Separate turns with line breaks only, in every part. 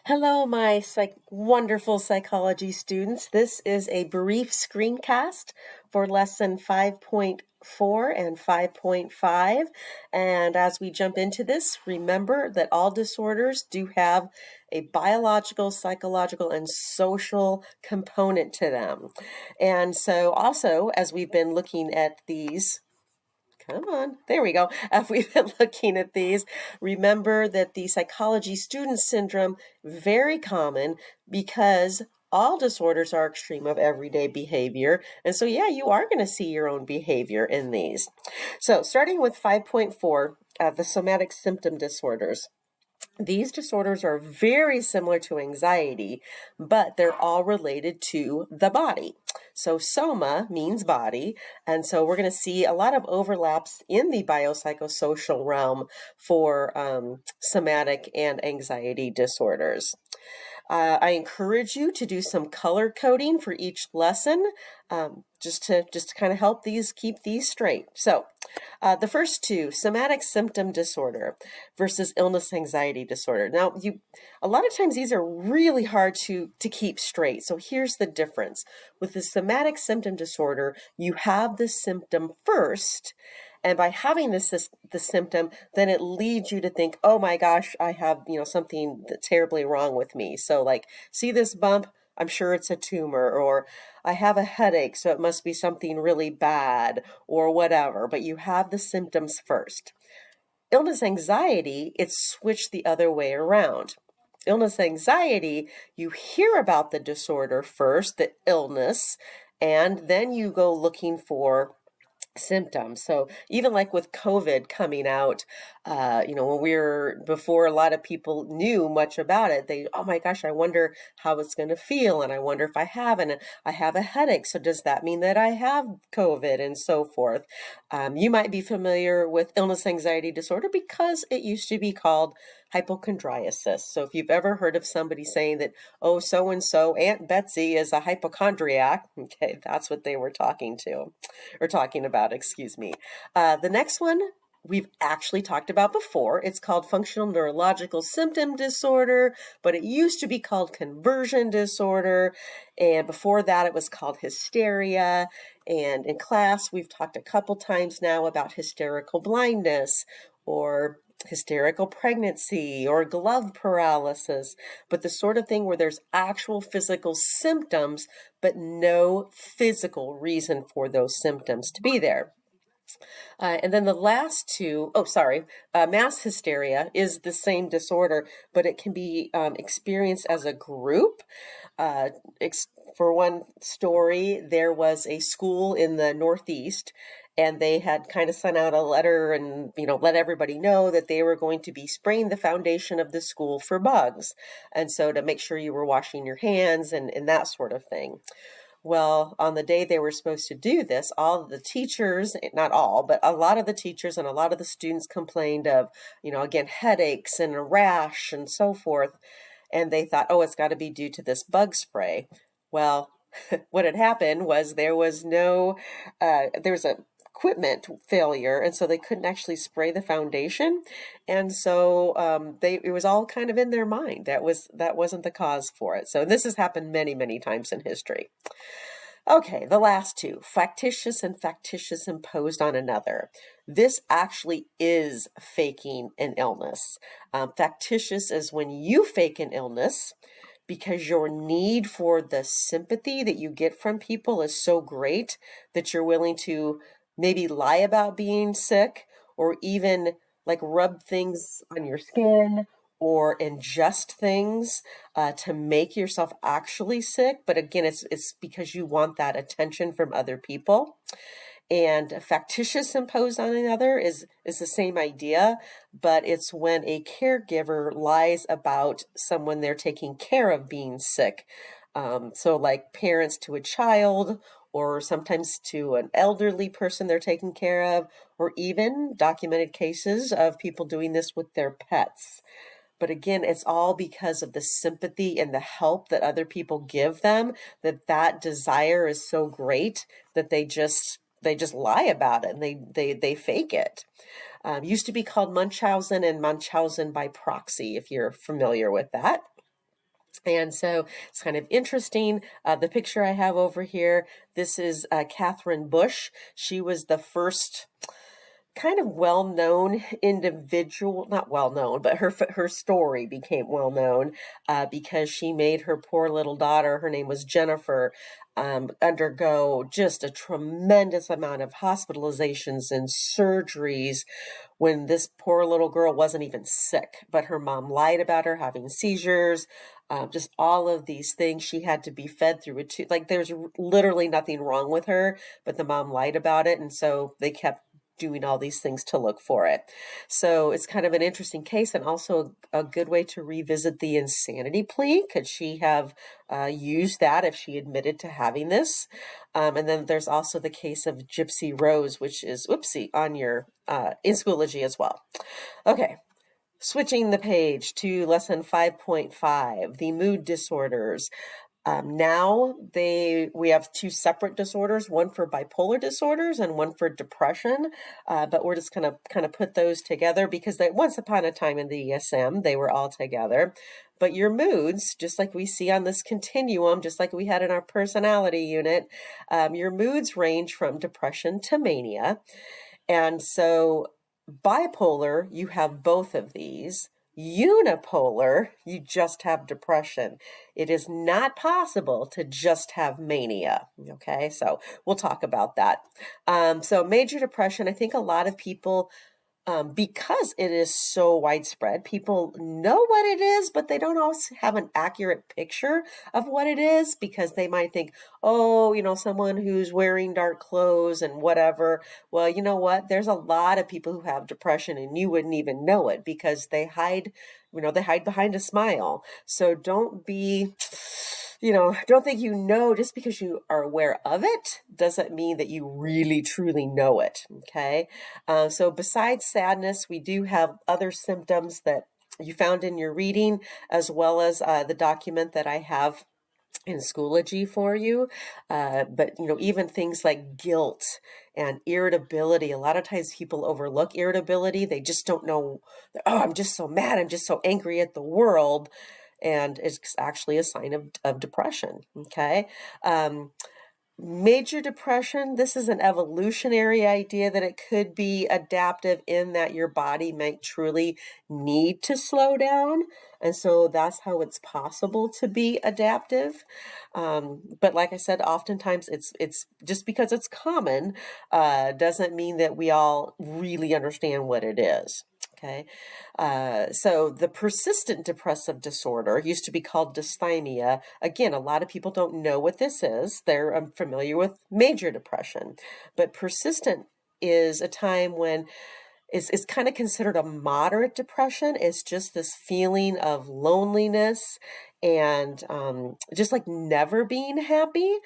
Hello, my wonderful psychology students. This is a brief screencast for lesson 5.4 and 5.5. And as we jump into this, remember that all disorders do have a biological, psychological, and social component to them. And so also, as we've been looking at these, come on, there we go. We've been looking at these. Remember that the psychology student syndrome, very common because all disorders are extreme of everyday behavior. And so, yeah, you are going to see your own behavior in these. So starting with 5.4, the somatic symptom disorders. These disorders are very similar to anxiety, but they're all related to the body. So soma means body, and so we're going to see a lot of overlaps in the biopsychosocial realm for somatic and anxiety disorders. I encourage you to do some color coding for each lesson, just to kind of help keep these straight. So the first two, somatic symptom disorder versus illness anxiety disorder. Now, a lot of times these are really hard to keep straight. So here's the difference. With the somatic symptom disorder, you have the symptom first, and by having the symptom, then it leads you to think, oh my gosh, I have, something that's terribly wrong with me. So like, see this bump? I'm sure it's a tumor, or I have a headache, so it must be something really bad, or whatever. But you have the symptoms first. Illness anxiety, it's switched the other way around. Illness anxiety, you hear about the disorder first, the illness, and then you go looking for symptoms. So even like with COVID coming out, before a lot of people knew much about it, oh my gosh, I wonder how it's going to feel. And I wonder if I have a headache. So does that mean that I have COVID and so forth? You might be familiar with illness anxiety disorder because it used to be called hypochondriasis. So if you've ever heard of somebody saying that, oh, so-and-so, Aunt Betsy is a hypochondriac, okay, that's what they were talking about, excuse me. The next one we've actually talked about before. It's called functional neurological symptom disorder, but it used to be called conversion disorder. And before that, it was called hysteria. And in class, we've talked a couple times now about hysterical blindness or hysterical pregnancy or glove paralysis, but the sort of thing where there's actual physical symptoms, but no physical reason for those symptoms to be there. And then the last two, mass hysteria is the same disorder, but it can be experienced as a group. For one story, there was a school in the Northeast, and they had kind of sent out a letter and, let everybody know that they were going to be spraying the foundation of the school for bugs. And so to make sure you were washing your hands and that sort of thing. Well, on the day they were supposed to do this, all of the teachers, not all, but a lot of the teachers and a lot of the students complained of, again, headaches and a rash and so forth. And they thought, oh, it's got to be due to this bug spray. Well, what had happened was there was a equipment failure, and so they couldn't actually spray the foundation, and so it was all kind of in their mind. That wasn't the cause for it. So this has happened many times in history. Okay, the last two, factitious and factitious imposed on another. This actually is faking an illness. Factitious is when you fake an illness because your need for the sympathy that you get from people is so great that you're willing to maybe lie about being sick, or even like rub things on your skin or ingest things to make yourself actually sick. But again, it's because you want that attention from other people. And factitious imposed on another is the same idea, but it's when a caregiver lies about someone they're taking care of being sick. So like parents to a child, or sometimes to an elderly person they're taking care of, or even documented cases of people doing this with their pets. But again, it's all because of the sympathy and the help that other people give them, that desire is so great that they just lie about it and they fake it. Used to be called Munchausen and Munchausen by proxy, if you're familiar with that. And so it's kind of interesting. The picture I have over here, this is Catherine Bush. She was the first kind of well-known individual, not well-known, but her story became well-known because she made her poor little daughter, her name was Jennifer, undergo just a tremendous amount of hospitalizations and surgeries when this poor little girl wasn't even sick, but her mom lied about her having seizures, just all of these things. She had to be fed through a tube. Like there's literally nothing wrong with her, but the mom lied about it. And so they kept doing all these things to look for it. So it's kind of an interesting case, and also a good way to revisit the insanity plea. Could she have used that if she admitted to having this? And then there's also the case of Gypsy Rose, which is, whoopsie, on your in Schoology as well. Okay. Switching the page to lesson 5.5, the mood disorders. Now we have two separate disorders, one for bipolar disorders and one for depression, but we're just going to kind of put those together because once upon a time in the ESM, they were all together. But your moods, just like we see on this continuum, just like we had in our personality unit, your moods range from depression to mania. And so bipolar, you have both of these. Unipolar, you just have depression. It is not possible to just have mania. Okay, so we'll talk about that. So major depression, I think a lot of people, because it is so widespread, people know what it is, but they don't always have an accurate picture of what it is because they might think, oh, someone who's wearing dark clothes and whatever. Well, you know what? There's a lot of people who have depression and you wouldn't even know it because they hide behind a smile. So don't think just because you are aware of it doesn't mean that you really truly know it. Okay. So besides sadness, we do have other symptoms that you found in your reading, as well as the document that I have in Schoology for you. But even things like guilt and irritability, a lot of times people overlook irritability. They just don't know, oh, I'm just so mad. I'm just so angry at the world. And it's actually a sign of depression. Okay. Major depression, this is an evolutionary idea that it could be adaptive in that your body might truly need to slow down. And so that's how it's possible to be adaptive. But like I said, oftentimes it's just because it's common doesn't mean that we all really understand what it is. Okay, so the persistent depressive disorder used to be called dysthymia. Again, a lot of people don't know what this is. They're familiar with major depression, but persistent is a time when it's kind of considered a moderate depression. It's just this feeling of loneliness and just like never being happy.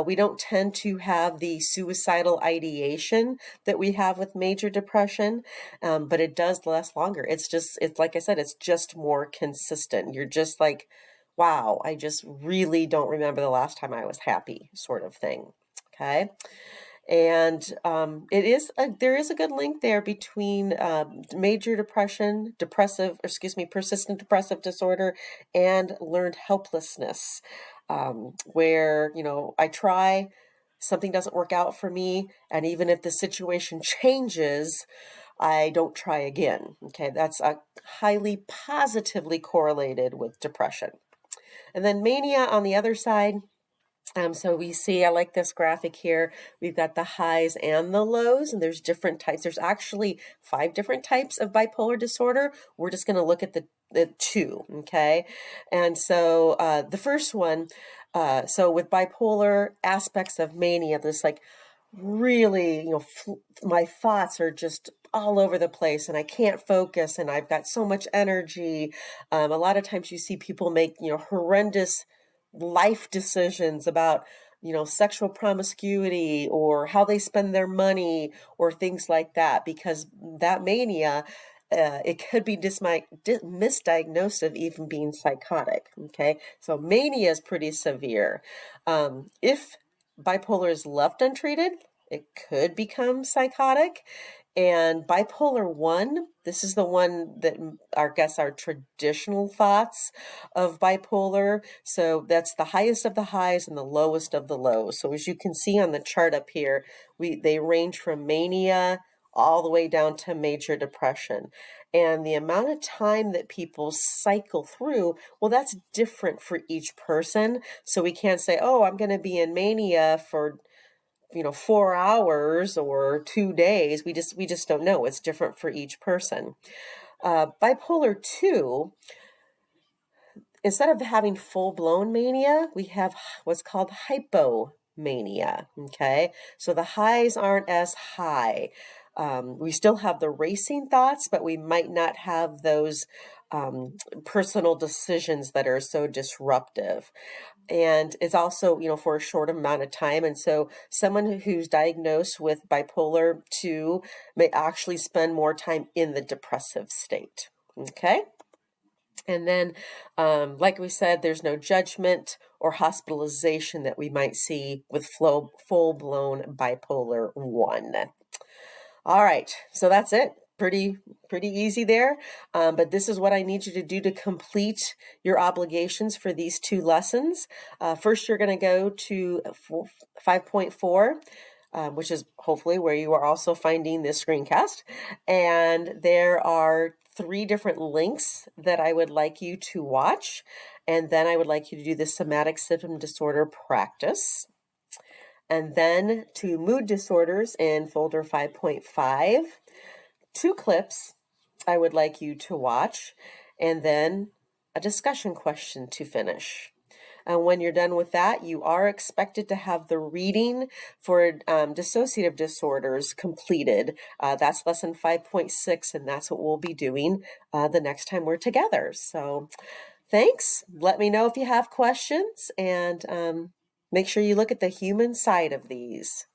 We don't tend to have the suicidal ideation that we have with major depression, but it does last longer. It's like I said, it's just more consistent. You're just like, wow, I just really don't remember the last time I was happy, sort of thing. Okay. And there is a good link there between major depression, persistent depressive disorder, and learned helplessness, where I try, something doesn't work out for me, and even if the situation changes, I don't try again. Okay, that's highly positively correlated with depression. And then mania on the other side. So we see, I like this graphic here. We've got the highs and the lows, and there's different types. There's actually 5 different types of bipolar disorder. We're just going to look at the 2, okay? And so the first one, so with bipolar aspects of mania, this like really, my thoughts are just all over the place and I can't focus and I've got so much energy. A lot of times you see people make, horrendous life decisions about sexual promiscuity or how they spend their money or things like that, because that mania it could be misdiagnosed of even being psychotic. Okay, so mania is pretty severe. If bipolar is left untreated, it could become psychotic. And bipolar 1, this is the one that I guess our traditional thoughts of bipolar. So that's the highest of the highs and the lowest of the lows. So as you can see on the chart up here, they range from mania all the way down to major depression. And the amount of time that people cycle through, well, that's different for each person. So we can't say, oh, I'm going to be in mania for 4 hours or 2 days. We just don't know. It's different for each person. Bipolar 2, instead of having full-blown mania, we have what's called hypomania, okay? So the highs aren't as high. We still have the racing thoughts, but we might not have those personal decisions that are so disruptive. And it's also, for a short amount of time. And so someone who's diagnosed with bipolar 2 may actually spend more time in the depressive state. Okay. And then, like we said, there's no judgment or hospitalization that we might see with full-blown bipolar 1. All right, so that's it. Pretty easy there. But this is what I need you to do to complete your obligations for these 2 lessons. First, you're going to go to 5.4, which is hopefully where you are also finding this screencast. And there are 3 different links that I would like you to watch. And then I would like you to do the somatic symptom disorder practice. And then to mood disorders in folder 5.5, 2 clips I would like you to watch, and then a discussion question to finish. And when you're done with that, you are expected to have the reading for dissociative disorders completed. That's lesson 5.6, and that's what we'll be doing the next time we're together. So thanks. Let me know if you have questions, and make sure you look at the human side of these.